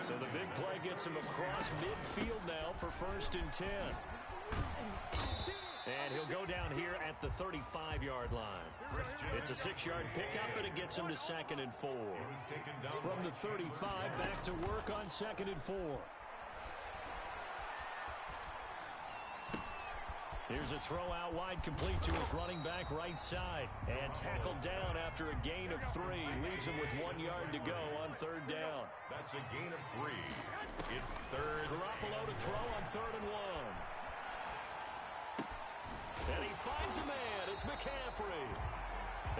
So the big play gets him across midfield now for 1st and 10. And he'll go down here at the 35-yard line. It's a 6-yard pickup, and it gets him to 2nd and 4. From the 35, back to work on 2nd and 4. Here's a throw out wide, complete to his running back right side. And tackled down after a gain of 3. Leaves him with 1 yard to go on 3rd down. That's a gain of 3. It's 3rd. Garoppolo to throw on 3rd and 1. And he finds a man. It's McCaffrey.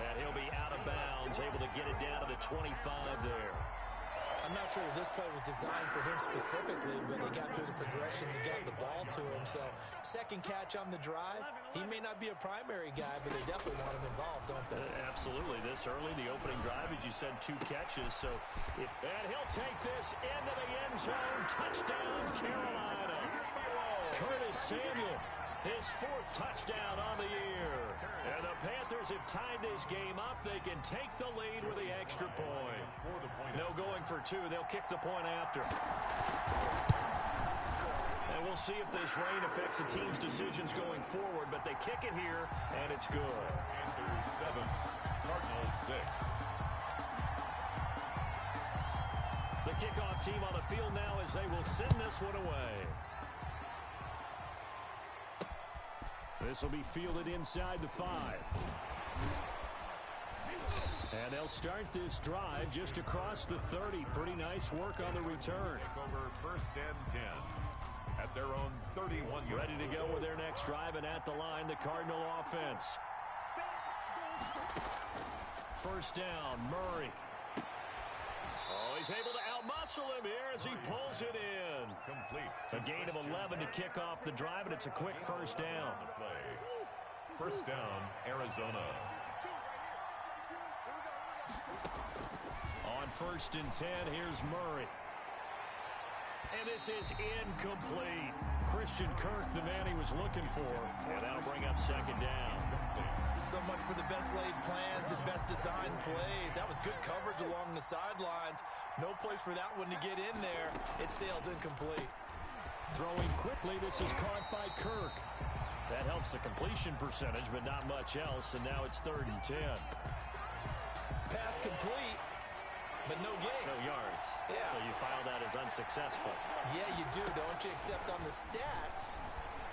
And he'll be out of bounds, able to get it down to the 25 there. I'm not sure that this play was designed for him specifically, but he got through the progressions and got the ball to him. So, second catch on the drive. He may not be a primary guy, but they definitely want him involved, don't they? Absolutely. This early, the opening drive, as you said, 2 catches. And he'll take this into the end zone. Touchdown, Carolina. Curtis Samuel, his 4th touchdown on the year. And the Panthers have tied this game up. They can take the lead with the extra point. No going for 2. They'll kick the point after. And we'll see if this rain affects the team's decisions going forward, but they kick it here, and it's good. Panthers 7, Cardinals 6. The kickoff team on the field now as they will send this one away. This will be fielded inside the 5. And they'll start this drive just across the 30. Pretty nice work on the return. Over 1st and 10 at their own 31. Ready to go with their next drive, and at the line, the Cardinal offense. 1st down, Murray. Oh, he's able to outmuscle him here as he pulls it in. Complete. A gain of 11 to kick off the drive, and it's a quick 1st down. 1st down, Arizona. On 1st and 10, here's Murray. And this is incomplete. Christian Kirk, the man he was looking for. And that'll bring up 2nd down. So much for the best laid plans and best designed plays. That was good coverage along the sidelines. No place for that one to get in there. It sails incomplete. Throwing quickly, this is caught by Kirk. That helps the completion percentage, but not much else. And now it's 3rd and 10. Pass complete, but no gain. No yards. Yeah. So you file that as unsuccessful. Yeah, you do, don't you? Except on the stats,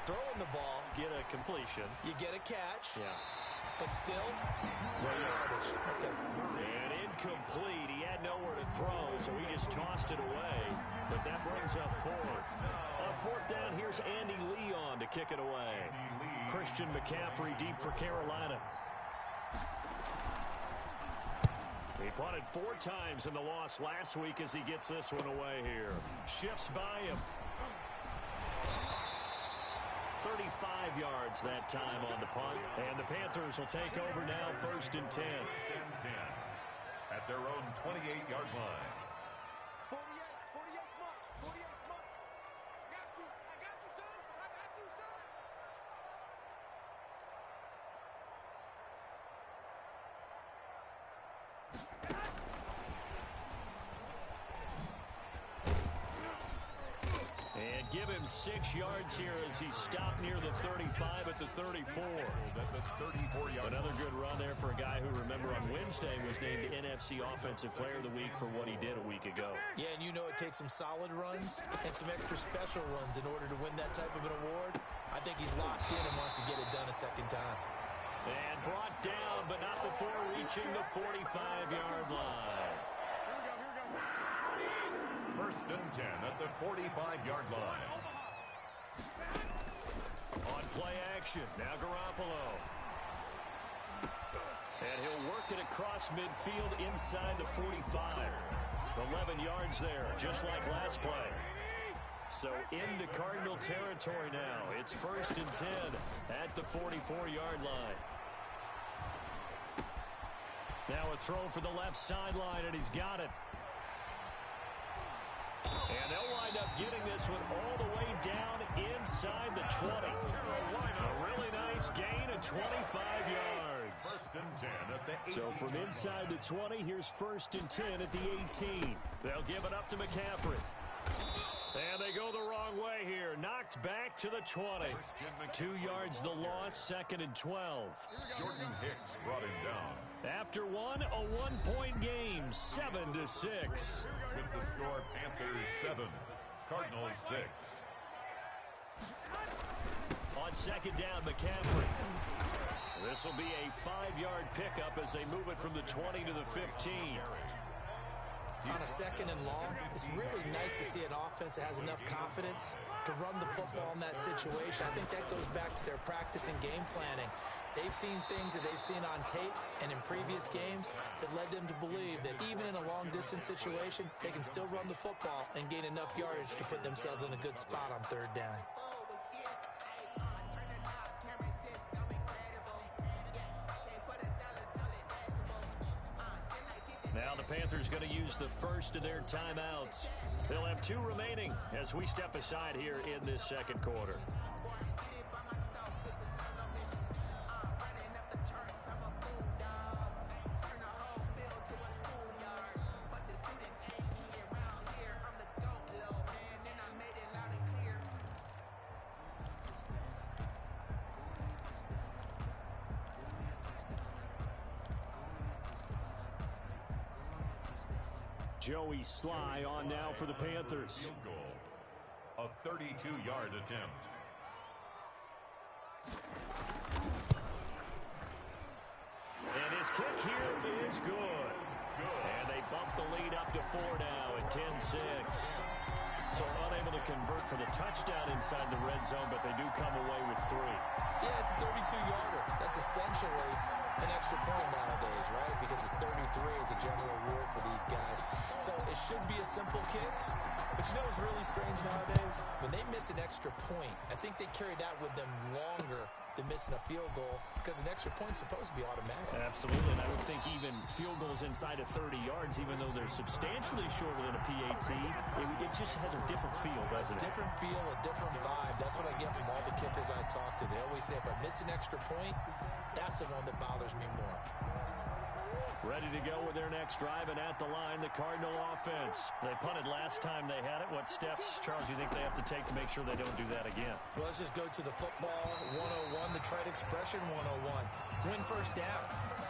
throwing the ball, Get a completion. you get a catch, Yeah. but still, no yardage. Okay. And incomplete. He had nowhere to throw, so he just tossed it away. But that brings up 4th. On 4th down, here's Andy Leon to kick it away. Christian McCaffrey deep for Carolina. He punted 4 times in the loss last week as he gets this one away here. Shifts by him. 35 yards that time on the punt. And the Panthers will take over now, 1st and 10. At their own 28-yard line. And give him 6 yards here as he stopped near the 35 at the 34. Another good run there for a guy who, remember, on Wednesday was named NFC Offensive Player of the Week for what he did a week ago. Yeah, and you know it takes some solid runs and some extra special runs in order to win that type of an award. I think he's locked in and wants to get it done a 2nd time. And brought down, but not before reaching the 45-yard line. 1st and 10 at the 45-yard line. On play action, now Garoppolo. And he'll work it across midfield inside the 45. 11 yards there, just like last play. So into Cardinal territory now. It's 1st and 10 at the 44-yard line. Now a throw for the left sideline, and he's got it. And they'll wind up getting this one all the way down inside the 20. A really nice gain of 25 yards. 1st and 10 at the 18. So from inside the 20, here's 1st and 10 at the 18. They'll give it up to McCaffrey. And they go the wrong way here. Knocked back to the 20. 2 yards the loss, 2nd and 12. Jordan Hicks brought him down. After one, a 1-point game, 7-6. With the score, Panthers 7, Cardinals 6. On 2nd down, McCaffrey. This will be a 5-yard pickup as they move it from the 20 to the 15. On a 2nd and long, it's really nice to see an offense that has enough confidence to run the football in that situation. I think that goes back to their practice and game planning. They've seen things that they've seen on tape and in previous games that led them to believe that even in a long-distance situation, they can still run the football and gain enough yardage to put themselves in a good spot on 3rd down. Now the Panthers going to use the first of their timeouts. They'll have 2 remaining as we step aside here in this 2nd quarter. Joey Sly on now for the Panthers. Field goal. A 32-yard attempt. And his kick here is good. And they bump the lead up to 4 now at 10-6. So unable to convert for the touchdown inside the red zone, but they do come away with 3. Yeah, it's a 32-yarder. That's essentially an extra point nowadays, right? Because it's 33 as a general rule for these guys. So it should be a simple kick. But you know what's really strange nowadays? When they miss an extra point, I think they carry that with them longer than missing a field goal because an extra point's supposed to be automatic. Absolutely, and I would think even field goals inside of 30 yards, even though they're substantially shorter than a PAT, it just has a different feel, doesn't it? A different feel, a different vibe. That's what I get from all the kickers I talk to. They always say if I miss an extra point, that's the one that bothers me more. Ready to go with their next drive, and at the line, the Cardinal offense. They punted last time they had it. What steps, Charles, do you think they have to take to make sure they don't do that again? Well, let's just go to the football 101, the trade expression 101. Win first down.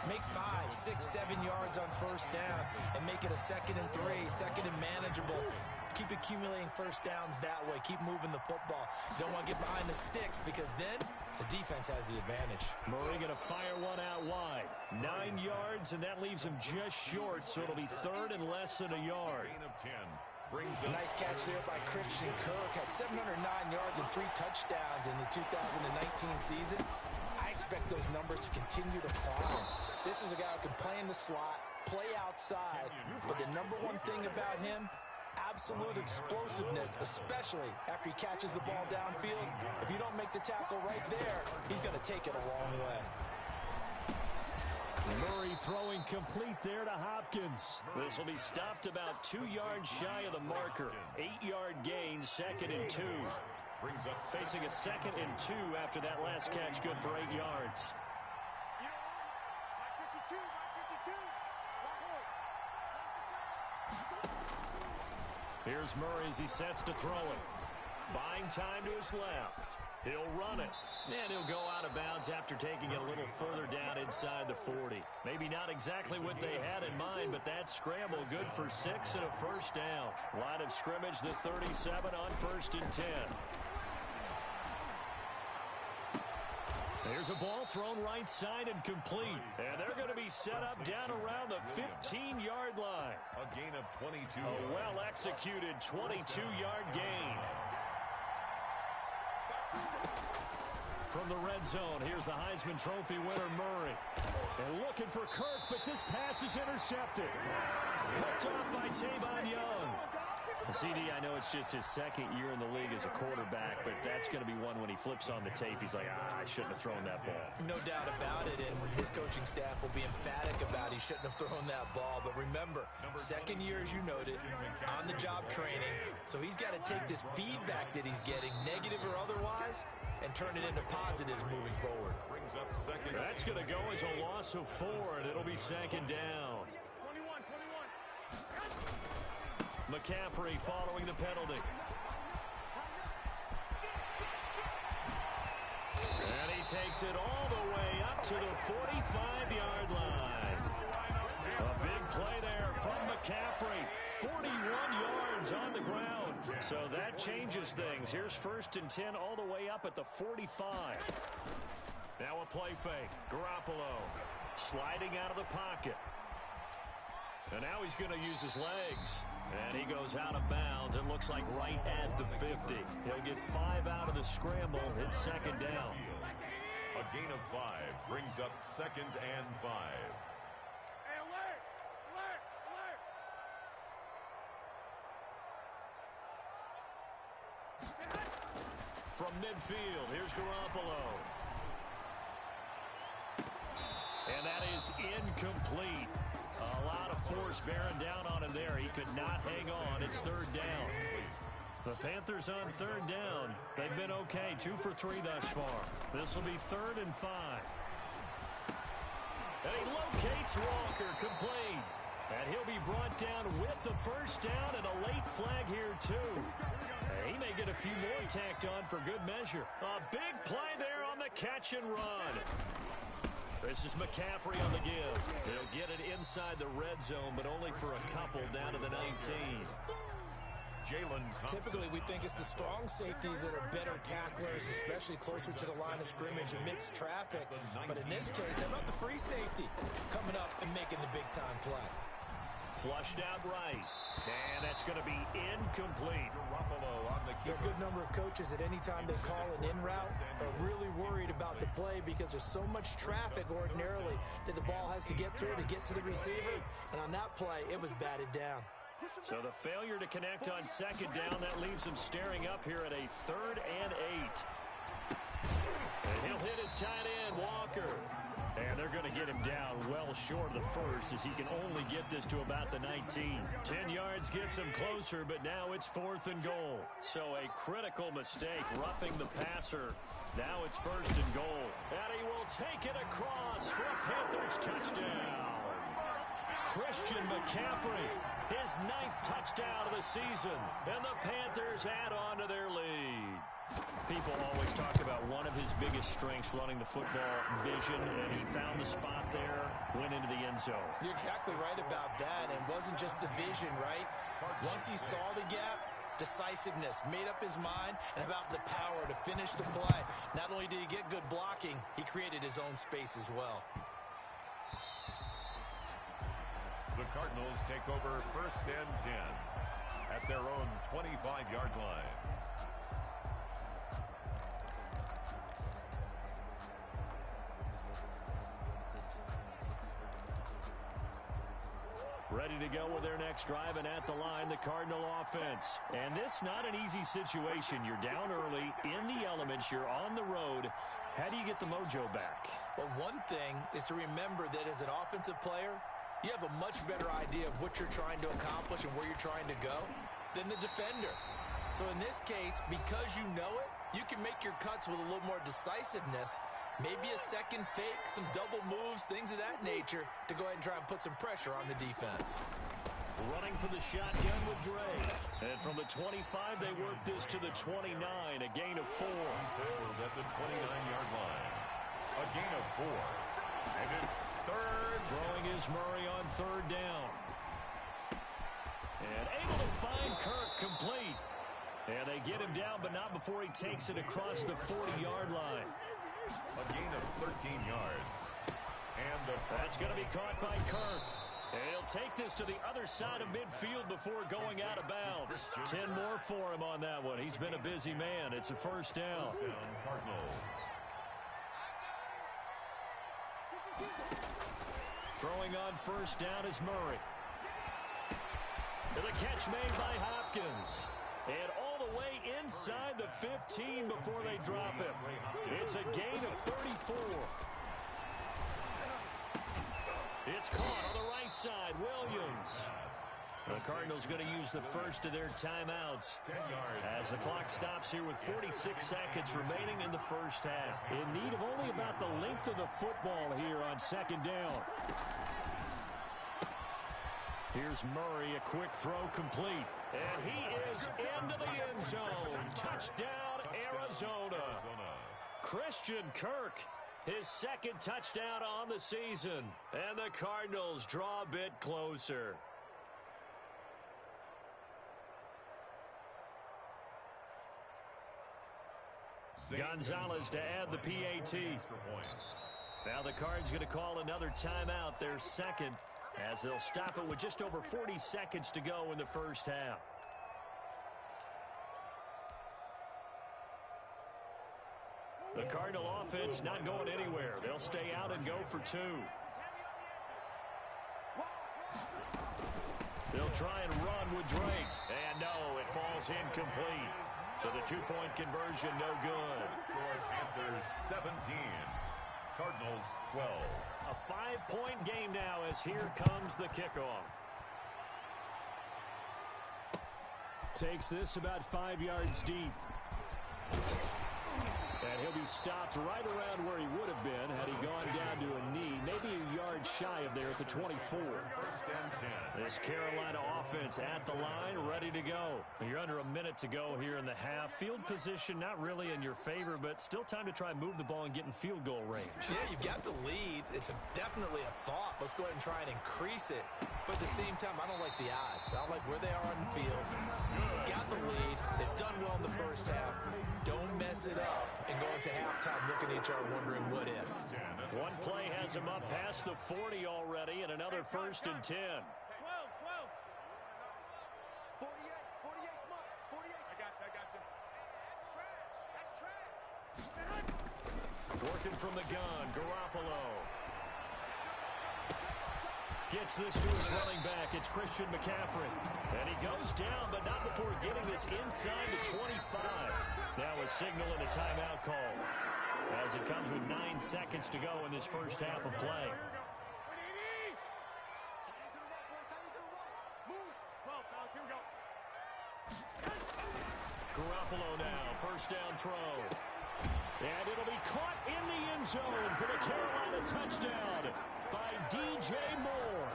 Make 5, 6, 7 yards on first down and make it a 2nd and 3, 2nd and manageable. Keep accumulating first downs that way. Keep moving the football. You don't want to get behind the sticks because then the defense has the advantage. Murray going to fire one out wide. 9 yards, and that leaves him just short, so it'll be 3rd and less than a yard. Gain of 10. Nice catch there by Christian Kirk. Had 709 yards and 3 touchdowns in the 2019 season. I expect those numbers to continue to climb. This is a guy who can play in the slot, play outside, but the number one thing about him, absolute explosiveness, especially after he catches the ball downfield. If you don't make the tackle right there, he's going to take it a long way. Murray throwing complete there to Hopkins. This will be stopped about 2 yards shy of the marker. 8-yard gain, 2nd and 2. Brings up Facing a 2nd and 2 after that last catch, good for 8 yards. Here's Murray as he sets to throw it. Buying time to his left. He'll run it. And he'll go out of bounds after taking it a little further down inside the 40. Maybe not exactly what they had in mind, but that scramble good for 6 and a first down. Line of scrimmage, the 37 on 1st and 10. There's a ball thrown right side and complete. And they're going to be set up down around the 15-yard line. a gain of 22. A well-executed 22-yard gain. From the red zone, here's the Heisman Trophy winner, Murray. And looking for Kirk, but this pass is intercepted. Picked off by Tavon Young. CD, I know it's just his 2nd year in the league as a quarterback, but that's going to be one when he flips on the tape. He's like, I shouldn't have thrown that ball. No doubt about it, and his coaching staff will be emphatic about he shouldn't have thrown that ball. But remember, 2nd year, as you noted, on-the-job training. So he's got to take this feedback that he's getting, negative or otherwise, and turn it into positives moving forward. Brings up 2nd. That's going to go as a loss of 4, and it'll be 2nd down. McCaffrey following the penalty. And he takes it all the way up to the 45-yard line. A big play there from McCaffrey. 41 yards on the ground. So that changes things. Here's 1st and 10 all the way up at the 45. Now a play fake. Garoppolo sliding out of the pocket. And now he's going to use his legs. And he goes out of bounds. It looks like right at the 50. He'll get 5 out of the scramble. It's 2nd down. A gain of 5 brings up 2nd and 5. From midfield, here's Garoppolo. And that is incomplete. A lot of force bearing down on him there. He could not hang on. It's 3rd down. The Panthers on 3rd down. They've been okay. 2 for 3 thus far. This will be 3rd and 5. And he locates Walker, complete. And he'll be brought down with the 1st down and a late flag here, too. He may get a few more tacked on for good measure. A big play there on the catch and run. This is McCaffrey on the give. He'll get it inside the red zone, but only for a couple down to the 19. Typically, we think it's the strong safeties that are better tacklers, especially closer to the line of scrimmage amidst traffic. But in this case, how about the free safety coming up and making the big-time play? Flushed out right. And that's going to be incomplete. There are a good number of coaches that any time they call an in route are really worried about the play because there's so much traffic ordinarily that the ball has to get through to get to the receiver. And on that play, it was batted down. So the failure to connect on 2nd down, that leaves him staring up here at a 3rd and 8. And he'll hit his tight end, Walker. And they're going to get him down well short of the 1st as he can only get this to about the 19. 10 yards gets him closer, but now it's 4th and goal. So a critical mistake, roughing the passer. Now it's 1st and goal. And he will take it across for a Panthers touchdown. Christian McCaffrey, his 9th touchdown of the season. And the Panthers add on to their lead. People always talk about one of his biggest strengths running the football, vision, and he found the spot there, went into the end zone. You're exactly right about that, and it wasn't just the vision, right? Once he saw the gap, decisiveness, made up his mind, and about the power to finish the play. Not only did he get good blocking, he created his own space as well. The Cardinals take over 1st and 10 at their own 25-yard line. Ready to go with their next drive, and at the line, the Cardinal offense. And this not an easy situation. You're down early, in the elements, you're on the road. How do you get the mojo back? Well, one thing is to remember that as an offensive player, you have a much better idea of what you're trying to accomplish and where you're trying to go than the defender. So in this case, because you know it, you can make your cuts with a little more decisiveness. Maybe a second fake, some double moves, things of that nature to go ahead and try and put some pressure on the defense. Running for the shotgun with Dre. And from the 25, they work this to the 29, a gain of 4. Tackled at the 29-yard line. A gain of 4. And it's 3rd. Throwing is Murray on 3rd down. And able to find Kirk, complete. And they get him down, but not before he takes it across the 40-yard line. A gain of 13 yards. And that's going to be caught by Kirk. And he'll take this to the other side of midfield before going out of bounds. 10 more for him on that one. He's been a busy man. It's a 1st down. Cardinals. Throwing on 1st down is Murray. And the catch made by Hopkins. And all the way inside the 15 before they drop him. It's a gain of 34. It's caught on the right side. Williams. The Cardinals going to use the first of their timeouts as the clock stops here with 46 seconds remaining in the 1st half. In need of only about the length of the football here on 2nd down. Here's Murray, a quick throw complete. And he is into the end zone. Touchdown, Arizona. Christian Kirk, his second touchdown on the season. And the Cardinals draw a bit closer. Gonzalez to add the PAT. Now the Cards going to call another timeout, their second, as they'll stop it with just over 40 seconds to go in the first half. The Cardinal offense not going anywhere. They'll stay out and go for two. They'll try and run with Drake. And no, it falls incomplete. So the two-point conversion no good. Panthers 17. Cardinals 12. A 5-point game now as here comes the kickoff. Takes this about 5 yards deep. And he'll be stopped right around where he would have been had he gone down to a knee, maybe a yard shy of there at the 24. First and 10. This Carolina offense at the line, ready to go. You're under a minute to go here in the half. Field position not really in your favor, but still time to try and move the ball and get in field goal range. Yeah, you've got the lead. It's definitely a thought. Let's go ahead and try and increase it. But at the same time, I don't like the odds. I don't like where they are on the field. Got the lead. They've done well in the first half. Don't mess it up and go into halftime looking at each other wondering what if. One play has him up past the 40 already, and another first and 10. 12. I got you. That's trash. Working from the gun, Garoppolo. Gets this to his running back. It's Christian McCaffrey. And he goes down, but not before getting this inside the 25. Now a signal and a timeout call, as it comes with 9 seconds to go in this first half of play. Garoppolo now, first down throw. And it'll be caught in the end zone for the Carolina touchdown by DJ Moore.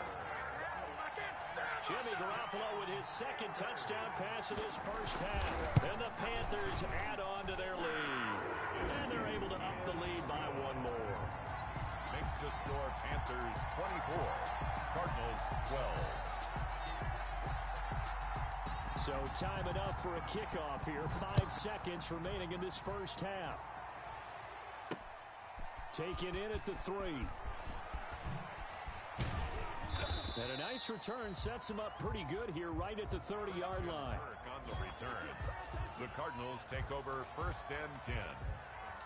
Jimmy Garoppolo with his second touchdown pass of this first half. And the Panthers add on to their lead. And they're able to up the lead by one more. Makes the score Panthers 24, Cardinals 12. So time enough for a kickoff here. 5 seconds remaining in this first half. Taken in at the 3. And a nice return sets him up pretty good here right at the 30-yard line. On the return, the Cardinals take over first and 10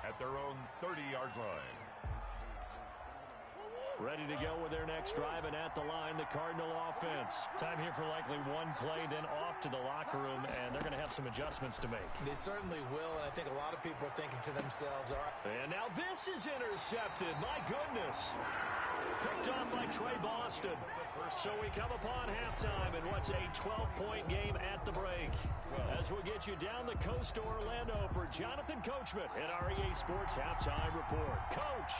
at their own 30-yard line. Ready to go with their next drive, and at the line, the Cardinal offense. Time here for likely one play, then off to the locker room, and they're going to have some adjustments to make. They certainly will, and I think a lot of people are thinking to themselves, all right. And now this is intercepted. My goodness. Picked off by Trey Boston. So we come upon halftime in what's a 12-point game at the break. As we'll get you down the coast to Orlando for Jonathan Coachman at our EA Sports Halftime Report. Coach!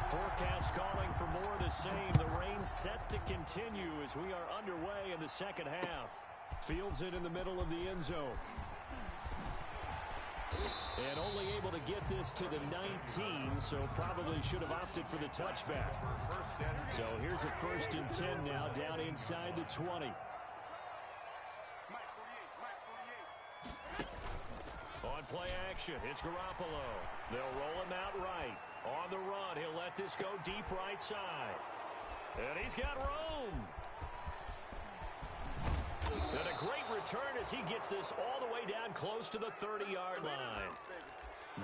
Forecast calling for more of the same. The rain set to continue as we are underway in the second half. Fields it in the middle of the end zone. And only able to get this to the 19, so probably should have opted for the touchback. So here's a first and 10 now, down inside the 20. On play action, it's Garoppolo. They'll roll him out right. On the run, he'll let this go deep right side. And he's got room. And a great return as he gets this all the way down close to the 30-yard line.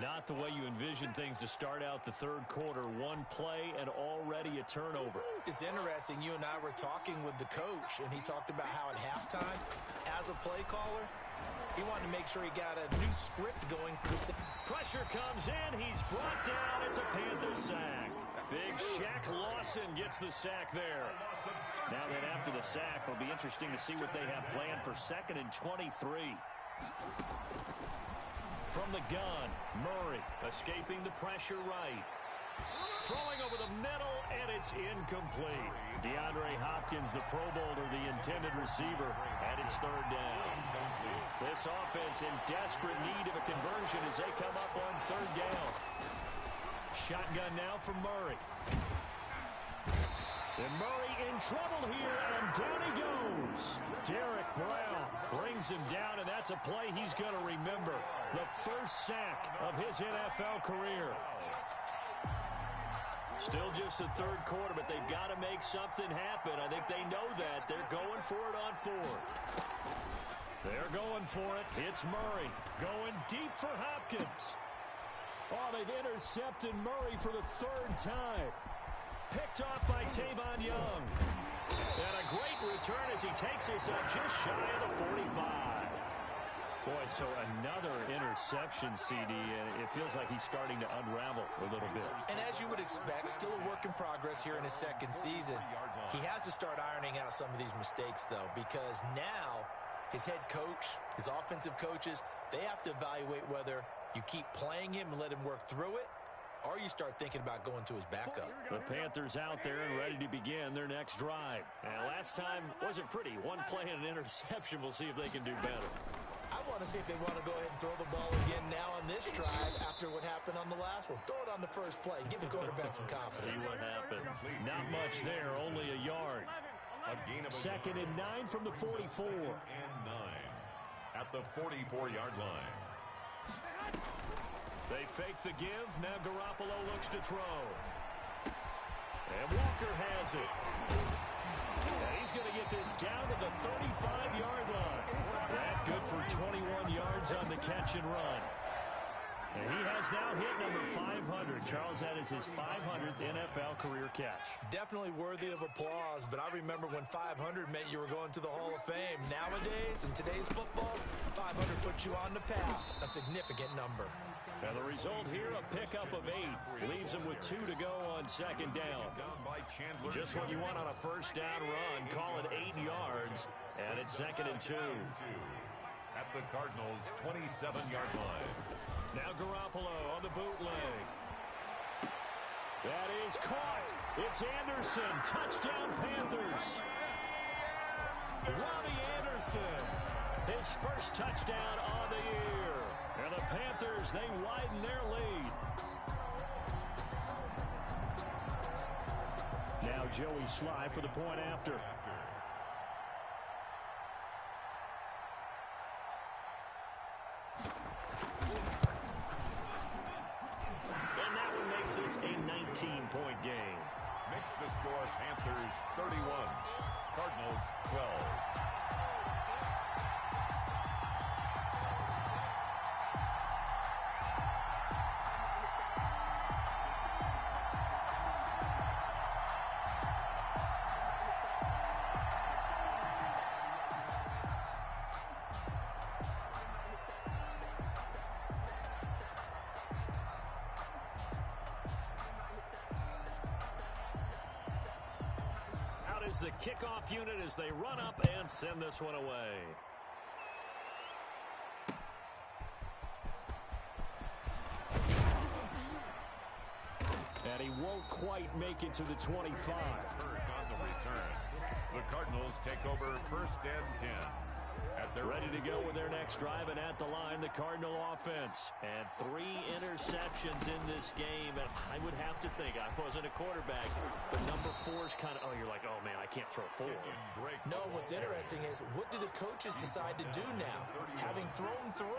Not the way you envision things to start out the third quarter. One play and already a turnover. It's interesting. You and I were talking with the coach, and he talked about how at halftime, as a play caller, he wanted to make sure he got a new script going for the... Pressure comes in. He's brought down. It's a Panther sack. Big Shaq Lawson gets the sack there. Now then, after the sack, it'll be interesting to see what they have planned for 2nd and 23. From the gun, Murray escaping the pressure right. Throwing over the middle, and it's incomplete. DeAndre Hopkins, the Pro Bowler, the intended receiver, and it's third down. This offense in desperate need of a conversion as they come up on third down. Shotgun now from Murray. And Murray in trouble here, and down he goes. Derek Brown brings him down, and that's a play he's going to remember. The first sack of his NFL career. Still just the third quarter, but they've got to make something happen. I think they know that. They're going for it on fourth. They're going for it. It's Murray going deep for Hopkins. Oh, they've intercepted Murray for the third time. Picked off by Tavon Young. And a great return as he takes us up just shy of the 45. Boy, so another interception, CD, and it feels like he's starting to unravel a little bit. And as you would expect, still a work in progress here in his second season. He has to start ironing out some of these mistakes, though, because now his head coach, his offensive coaches, they have to evaluate whether you keep playing him and let him work through it, or you start thinking about going to his backup. The Panthers out there and ready to begin their next drive. And last time wasn't pretty. One play and an interception. We'll see if they can do better. I want to see if they want to go ahead and throw the ball again now on this drive after what happened on the last one. Throw it on the first play. Give the quarterback some confidence. See what happens. Not much there, only a yard. Second and 9 from the 44. And 9 at the 44-yard line. They fake the give. Now Garoppolo looks to throw. And Walker has it. And he's going to get this down to the 35-yard line. That good for 21 yards on the catch and run. And he has now hit number 500. Charles, that is his 500th NFL career catch. Definitely worthy of applause, but I remember when 500 meant you were going to the Hall of Fame. Nowadays, in today's football, 500 puts you on the path, a significant number. And the result here, a pickup of 8. Leaves him with 2 to go on second down. Just what you want on a first down run. Call it 8 yards, and it's second and 2. At the Cardinals' 27-yard line. Now Garoppolo on the bootleg. That is caught. It's Anderson. Touchdown, Panthers. Robbie Anderson. His first touchdown on the year. And the Panthers, they widen their lead. Now Joey Sly for the point after. This is a 19-point game. Makes the score Panthers 31, Cardinals 12. The kickoff unit as they run up and send this one away. And he won't quite make it to the 25. On the return, the Cardinals take over first and 10. They're ready to go with their next drive, and at the line, the Cardinal offense. And 3 interceptions in this game, and I would have to think, I wasn't a quarterback, but number 4 is kind of, oh, you're like, oh, man, I can't throw 4. No, what's interesting is, what do the coaches decide to do now? Having thrown 3,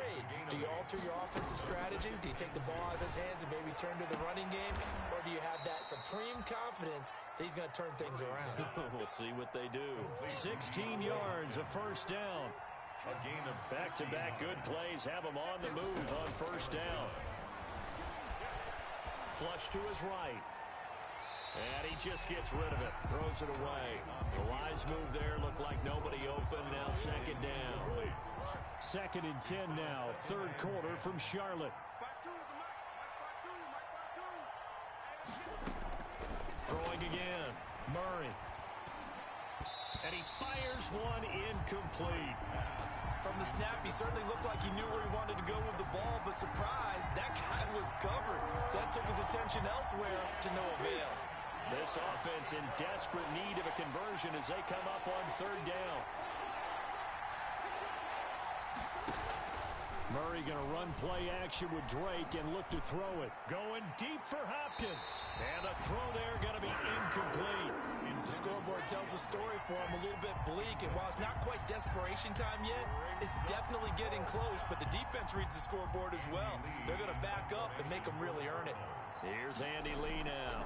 do you alter your offensive strategy? Do you take the ball out of his hands and maybe turn to the running game? Or do you have that supreme confidence that he's going to turn things around? We'll see what they do. 16 yards, a first down. A gain of back-to-back good plays have him on the move on first down. Flush to his right. And he just gets rid of it. Throws it away. The wise move there. Looked like nobody open. Now second down. Second and 10 now. Third quarter from Charlotte. Throwing again. Murray. And he fires one incomplete. From the the snap, he certainly looked like he knew where he wanted to go with the ball, but surprise, that guy was covered. So that took his attention elsewhere to no avail. This offense in desperate need of a conversion as they come up on third down. Murray going to run play action with Drake and look to throw it. Going deep for Hopkins. And the throw there going to be incomplete. The scoreboard tells a story for him, a little bit bleak, and while it's not quite desperation time yet, it's definitely getting close, but the defense reads the scoreboard as well. They're going to back up and make them really earn it. Here's Andy Lee now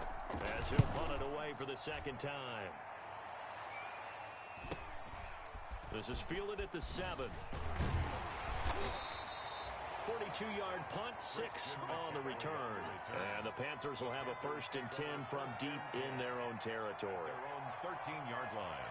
as he'll punt it away for the second time. This is fielded at the 7. 42-yard punt, 6 on the return. And the Panthers will have a 1st and 10 from deep in their own territory. Their own 13-yard line.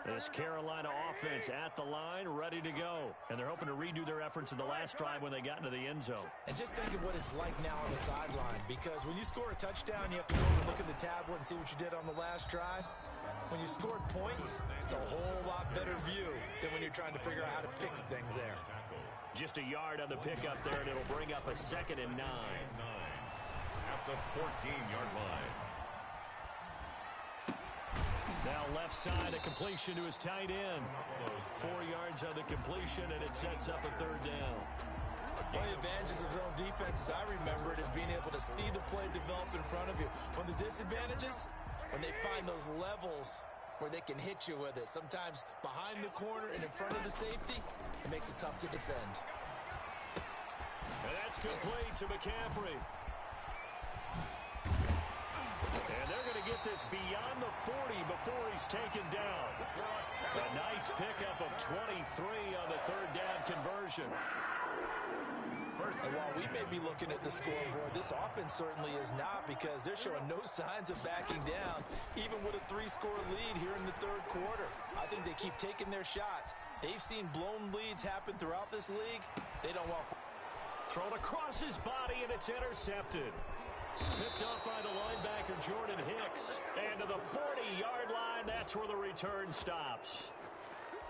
This Carolina offense at the line, ready to go. And they're hoping to redo their efforts in the last drive when they got into the end zone. And just think of what it's like now on the sideline, because when you score a touchdown, you have to go and look at the tablet and see what you did on the last drive. When you scored points, it's a whole lot better view than when you're trying to figure out how to fix things there. Just a yard on the pickup there, and it'll bring up a 2nd and 9. At the 14-yard line. Now left side, a completion to his tight end. 4 yards on the completion, and it sets up a 3rd down. One of the advantages of zone defense, as I remember it, is being able to see the play develop in front of you. One of the disadvantages, when they find those levels where they can hit you with it. Sometimes behind the corner and in front of the safety, it makes it tough to defend. And that's complete to McCaffrey. And they're going to get this beyond the 40 before he's taken down. A nice pickup of 23 on the 3rd down conversion. And while we may be looking at the scoreboard, this offense certainly is not, because they're showing no signs of backing down, even with a 3-score lead here in the 3rd quarter. I think they keep taking their shots. They've seen blown leads happen throughout this league. They don't want... Thrown across his body, and it's intercepted. Picked off by the linebacker, Jordan Hicks. And to the 40-yard line, that's where the return stops.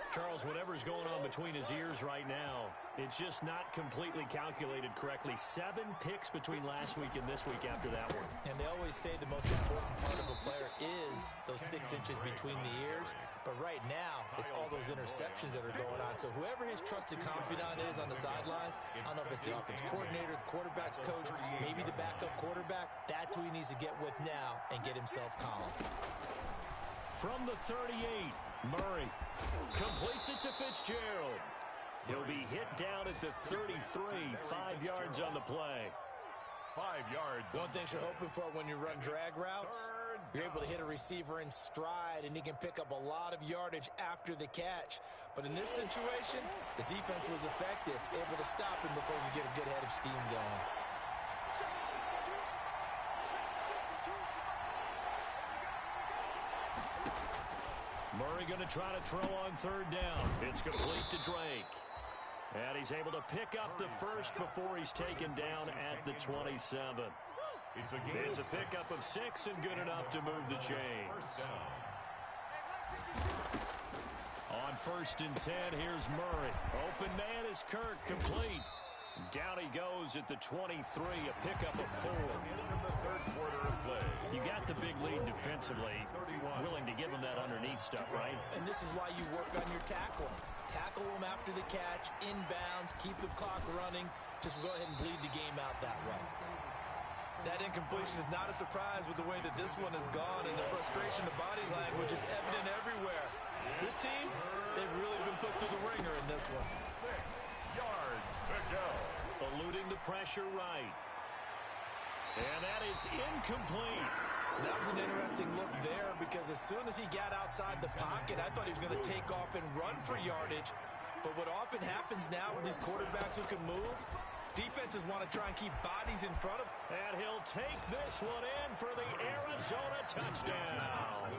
Charles, whatever's going on between his ears right now, it's just not completely calculated correctly. 7 picks between last week and this week after that one. And they always say the most important part of a player is those 6 inches between the ears. But right now, it's all those interceptions that are going on. So whoever his trusted confidant is on the sidelines, I don't know if it's the offense coordinator, the quarterback's coach, maybe the backup quarterback, that's who he needs to get with now and get himself calm. From the 38, Murray completes it to Fitzgerald. He'll be hit down at the 33, 5 yards on the play. 5 yards. One thing you're hoping for when you run drag routes, you're able to hit a receiver in stride, and he can pick up a lot of yardage after the catch. But in this situation, the defense was effective, able to stop him before he could get a good head of steam going. Murray going to try to throw on 3rd down. It's complete to Drake. And he's able to pick up the 1st before he's taken down at the 27. It's a pickup of 6 and good enough to move the chains. On 1st and 10, here's Murray. Open man is Kirk, complete. Down he goes at the 23, a pickup of 4. You got the big lead defensively, willing to give him that underneath stuff, right? And this is why you work on your tackling. Tackle them after the catch, inbounds, keep the clock running. Just go ahead and bleed the game out that way. That incompletion is not a surprise with the way that this one has gone, and the frustration of body language is evident everywhere. This team, they've really been put through the ringer in this one. 6 yards to go. Eluding the pressure right. And that is incomplete. That was an interesting look there, because as soon as he got outside the pocket, I thought he was going to take off and run for yardage. But what often happens now with these quarterbacks who can move, defenses want to try and keep bodies in front of him. And he'll take this one in for the Arizona touchdown.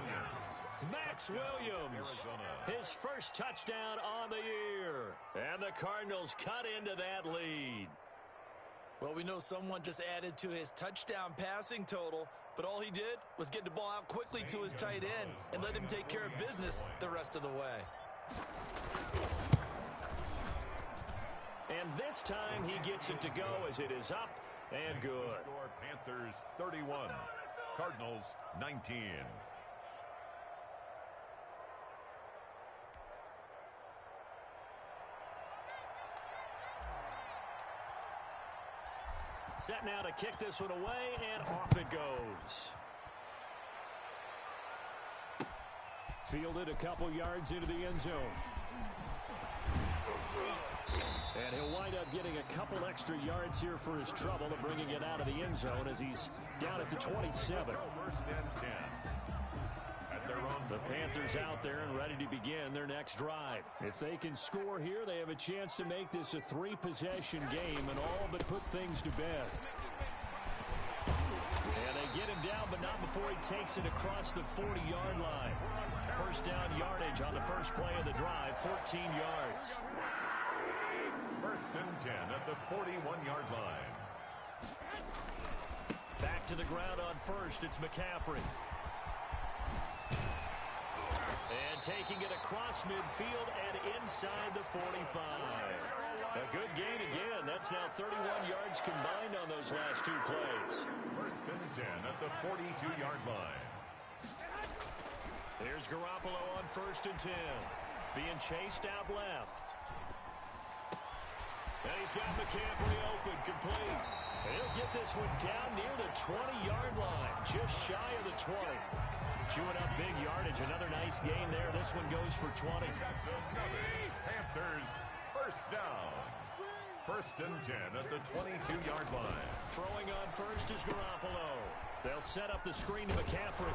Max Williams, his 1st touchdown on the year. And the Cardinals cut into that lead. Well, we know someone just added to his touchdown passing total, but all he did was get the ball out quickly to his tight end and let him take care of business the rest of the way. And this time he gets it to go as it is up and good. Score Panthers 31, Cardinals 19. Set now to kick this one away, and off it goes. Fielded a couple yards into the end zone. And he'll wind up getting a couple extra yards here for his trouble of bringing it out of the end zone as he's down at the 27. First and 10. At their own. The Panthers out there and ready to begin their next drive. If they can score here, they have a chance to make this a three-possession game and all but put things to bed. And they get him down, but not before he takes it across the 40-yard line. First down yardage on the first play of the drive, 14 yards. First and 10 at the 41-yard line. Back to the ground on first, it's McCaffrey. And taking it across midfield and inside the 45. A good gain again. That's now 31 yards combined on those last two plays. First and 10 at the 42-yard line. Here's Garoppolo on first and 10. Being chased out left. And he's got McCaffrey open, complete. And he'll get this one down near the 20-yard line, just shy of the 20. Chewing up big yardage, another nice gain there. This one goes for 20. Panthers, first down. First and 10 at the 22-yard line. Throwing on first is Garoppolo. They'll set up the screen to McCaffrey.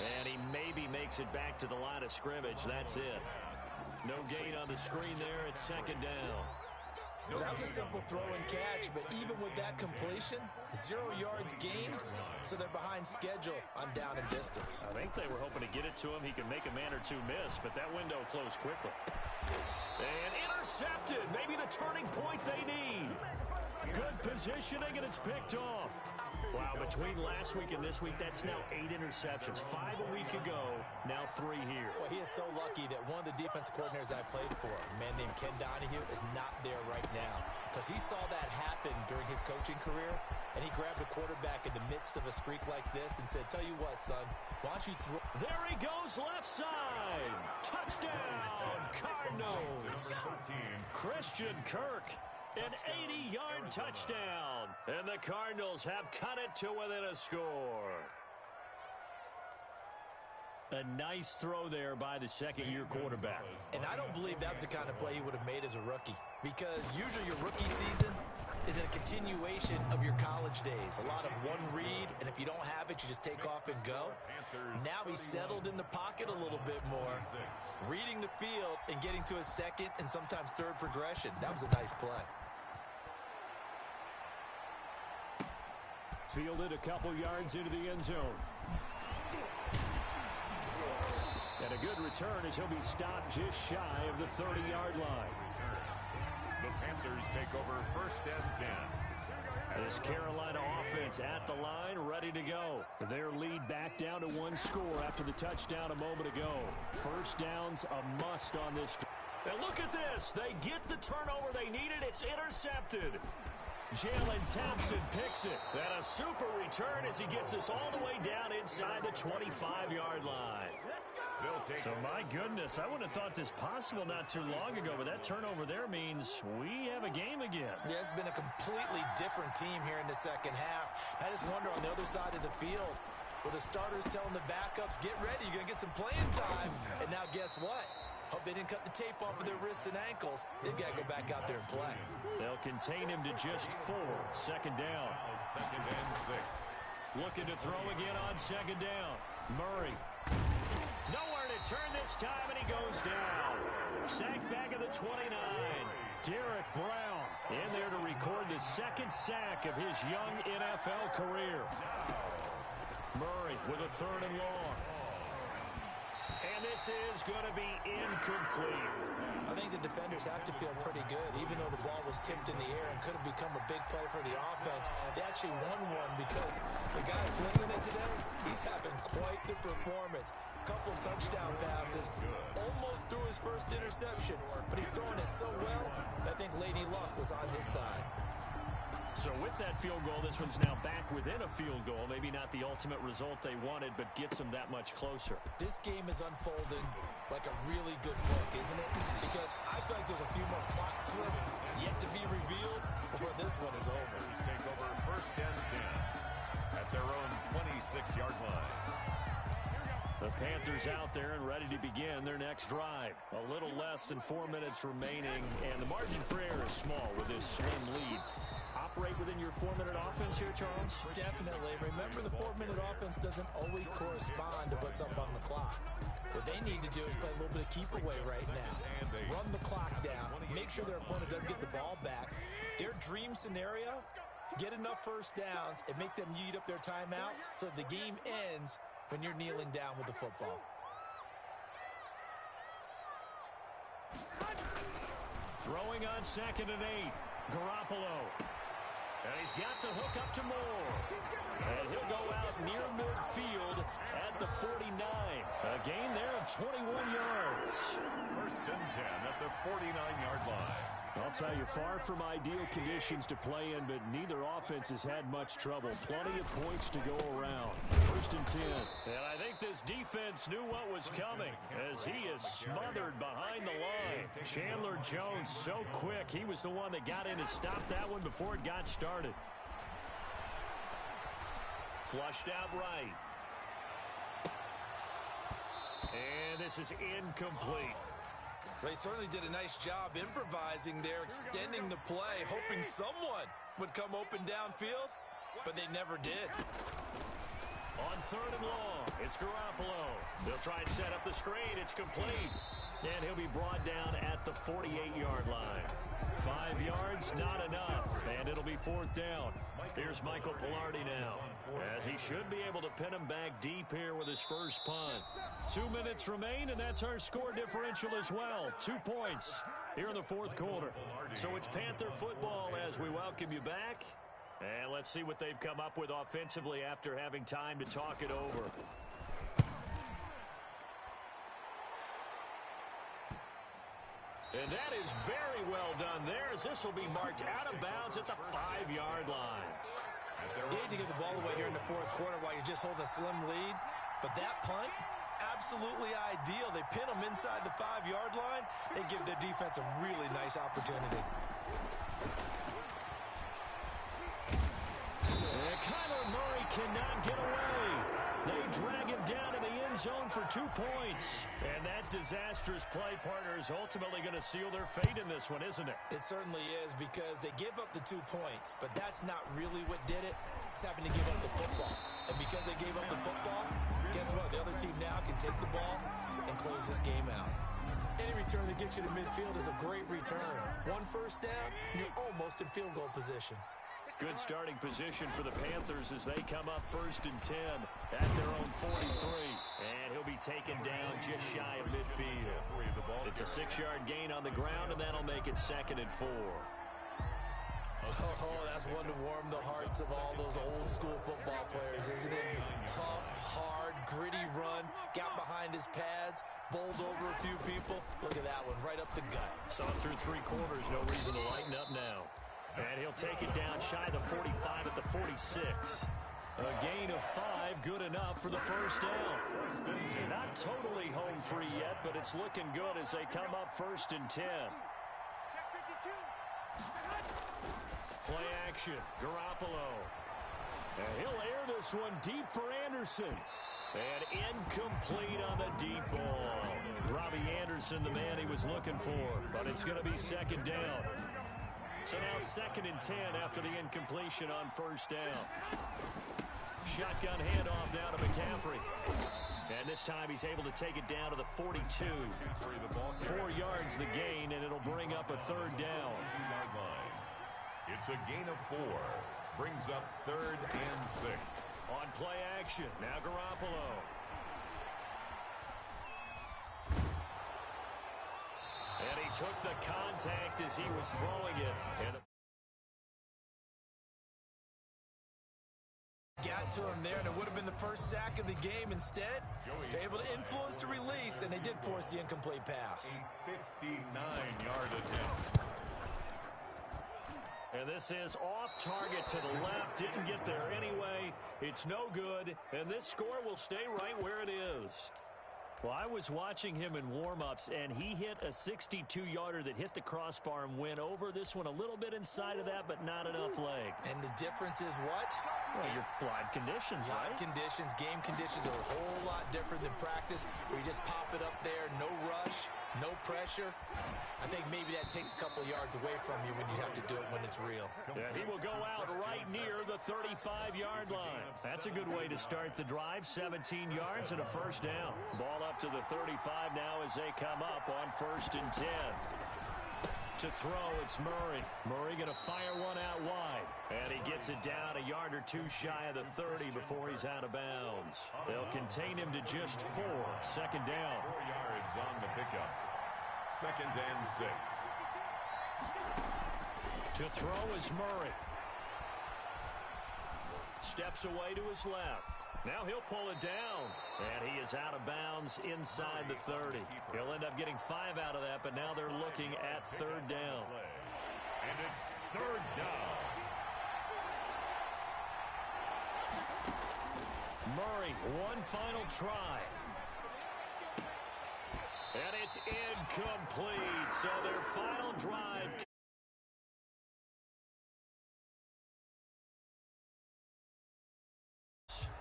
And he maybe makes it back to the line of scrimmage. That's it. No gain on the screen there. It's second down. That was a simple throw and catch, but even with that completion, 0 yards gained, so they're behind schedule on down and distance. I think they were hoping to get it to him. He can make a man or two miss, but that window closed quickly. And intercepted. Maybe the turning point they need. Good positioning, and it's picked off. Wow, between last week and this week, that's now 8 interceptions. 5 a week ago, now 3 here. Well, he is so lucky that one of the defensive coordinators I played for, a man named Ken Donahue, is not there right now. Because he saw that happen during his coaching career, and he grabbed a quarterback in the midst of a streak like this and said, tell you what, son, why don't you throw... There he goes, left side. Touchdown, Cardinals. Christian Kirk. An 80-yard touchdown. And the Cardinals have cut it to within a score. A nice throw there by the second-year quarterback. And I don't believe that was the kind of play he would have made as a rookie. Because usually your rookie season is a continuation of your college days. A lot of one read, and if you don't have it, you just take off and go. Now he's settled in the pocket a little bit more, reading the field and getting to his second and sometimes third progression. That was a nice play. Fielded a couple yards into the end zone. And a good return as he'll be stopped just shy of the 30-yard line. The Panthers take over first and 10. This Carolina offense at the line, ready to go. Their lead back down to 1 score after the touchdown a moment ago. First down's a must on this. And look at this. They get the turnover they needed. It's intercepted. Jalen Thompson picks it. And a super return as he gets us all the way down inside the 25-yard line. So, my goodness, I wouldn't have thought this possible not too long ago, but that turnover there means we have a game again. Yeah, it's been a completely different team here in the second half. I just wonder on the other side of the field, where the starters telling the backups, get ready, you're going to get some playing time. And now guess what? Hope they didn't cut the tape off of their wrists and ankles. They've got to go back out there and play. They'll contain him to just 4. Second down. Second and 6. Looking to throw again on second down. Murray. Nowhere to turn this time, and he goes down. Sacked back at the 29. Derek Brown in there to record the second sack of his young NFL career. Murray with a 3rd and long. And this is going to be incomplete. I think the defenders have to feel pretty good. Even though the ball was tipped in the air and could have become a big play for the offense, they actually won one because the guy flinging it today, he's having quite the performance. Couple touchdown passes, almost threw his first interception, but he's throwing it so well that I think Lady Luck was on his side. So with that field goal, this one's now back within a field goal. Maybe not the ultimate result they wanted, but gets them that much closer. This game is unfolding like a really good book, isn't it? Because I feel like there's a few more plot twists yet to be revealed before this one is over. Take over first and 10 at their own 26-yard line. The Panthers out there and ready to begin their next drive. A little less than 4 minutes remaining, and the margin for error is small with this slim lead. Operate within your 4-minute offense here, Charles? Definitely. Remember, the 4-minute offense doesn't always correspond to what's up on the clock. What they need to do is play a little bit of keep away right now. Run the clock down. Make sure their opponent doesn't get the ball back. Their dream scenario, get enough first downs and make them eat up their timeouts so the game ends when you're kneeling down with the football. Throwing on 2nd and 8. Garoppolo. And he's got the hook up to Moore. And he'll go out near midfield at the 49. A gain there of 21 yards. First and 10 at the 49-yard line. I'll tell you, far from ideal conditions to play in, but neither offense has had much trouble. Plenty of points to go around. First and 10. And I think this defense knew what was coming as he is smothered behind the line. Chandler Jones so quick. He was the one that got in to stop that one before it got started. Flushed out right. And this is incomplete. They certainly did a nice job improvising there, extending the play, hoping someone would come open downfield, but they never did. On 3rd and long, it's Garoppolo. They'll try and set up the screen. It's complete. And he'll be brought down at the 48-yard line. 5 yards, not enough, and it'll be 4th down. Here's Michael Pilardi now, as he should be able to pin him back deep here with his first punt. 2 minutes remain, and that's our score differential as well. 2 points here in the 4th quarter. So it's Panther football as we welcome you back. And let's see what they've come up with offensively after having time to talk it over. And that is very well done there, as this will be marked out of bounds at the 5-yard line. You need to get the ball away here in the 4th quarter while you're just holding a slim lead. But that punt, absolutely ideal. They pin them inside the 5-yard line. They give their defense a really nice opportunity. And Kyler Murray cannot get away. They drag him down to the end zone for 2 points. And that disastrous play, partner, is ultimately going to seal their fate in this one, isn't it? It certainly is, because they give up the 2 points, but that's not really what did it. It's having to give up the football. And because they gave up the football, guess what? The other team now can take the ball and close this game out. Any return that gets you to midfield is a great return. 1 first down, you're almost in field goal position. Good starting position for the Panthers as they come up 1st and 10 at their own 43. And he'll be taken down just shy of midfield. It's a 6-yard gain on the ground, and that'll make it 2nd and 4. Oh, that's one to warm the hearts of all those old school football players, isn't it? Tough, hard, gritty run, got behind his pads, bowled over a few people. Look at that one, right up the gut. Saw it through 3 quarters, no reason to lighten up now. And he'll take it down shy of the 45 at the 46. A gain of 5, good enough for the first down. Not totally home free yet, but it's looking good as they come up 1st and 10. Play action, Garoppolo. And he'll air this one deep for Anderson. And incomplete on the deep ball. Robbie Anderson, the man he was looking for, but it's going to be 2nd down. So now 2nd and 10 after the incompletion on 1st down. Shotgun handoff down to McCaffrey. And this time he's able to take it down to the 42. 4 yards the gain, and it'll bring up a 3rd down. It's a gain of 4. Brings up 3rd and 6. On play action, now Garoppolo. And he took the contact as he was throwing it. And got to him there, and it would have been the first sack of the game. Instead, they're able to influence the release, and they did force the incomplete pass. A 59-yard attempt. And this is off target to the left. Didn't get there anyway. It's no good, and this score will stay right where it is. Well, I was watching him in warm-ups, and he hit a 62-yarder that hit the crossbar and went over. This one a little bit inside of that, but not enough leg. And the difference is what? Well, your live conditions, right? Live conditions, game conditions are a whole lot different than practice, where you just pop it up there, no rush, no pressure. I think maybe that takes a couple of yards away from you when you have to do it when it's real. Yeah, he will go out right near the 35-yard line. That's a good way to start the drive. 17 yards and a first down. Ball up to the 35 now as they come up on 1st and 10. To throw, it's Murray. Murray going to fire one out wide. And he gets it down a yard or two shy of the 30 before he's out of bounds. They'll contain him to just 4. Second down. 4 yards on the pickup. 2nd and 6. To throw is Murray. Steps away to his left. Now he'll pull it down. And he is out of bounds inside the 30. He'll end up getting 5 out of that, but now they're looking at 3rd down. And it's 3rd down. Murray, one final try. And it's incomplete. So their final drive.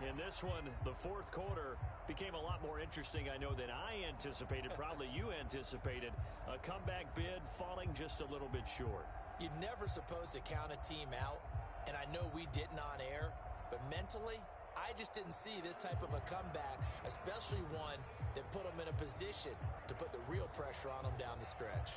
In this one, the 4th quarter became a lot more interesting, I know, than I anticipated. Probably you anticipated. A comeback bid falling just a little bit short. You're never supposed to count a team out, and I know we didn't on air, but mentally, I just didn't see this type of a comeback, especially one that put them in a position to put the real pressure on them down the stretch.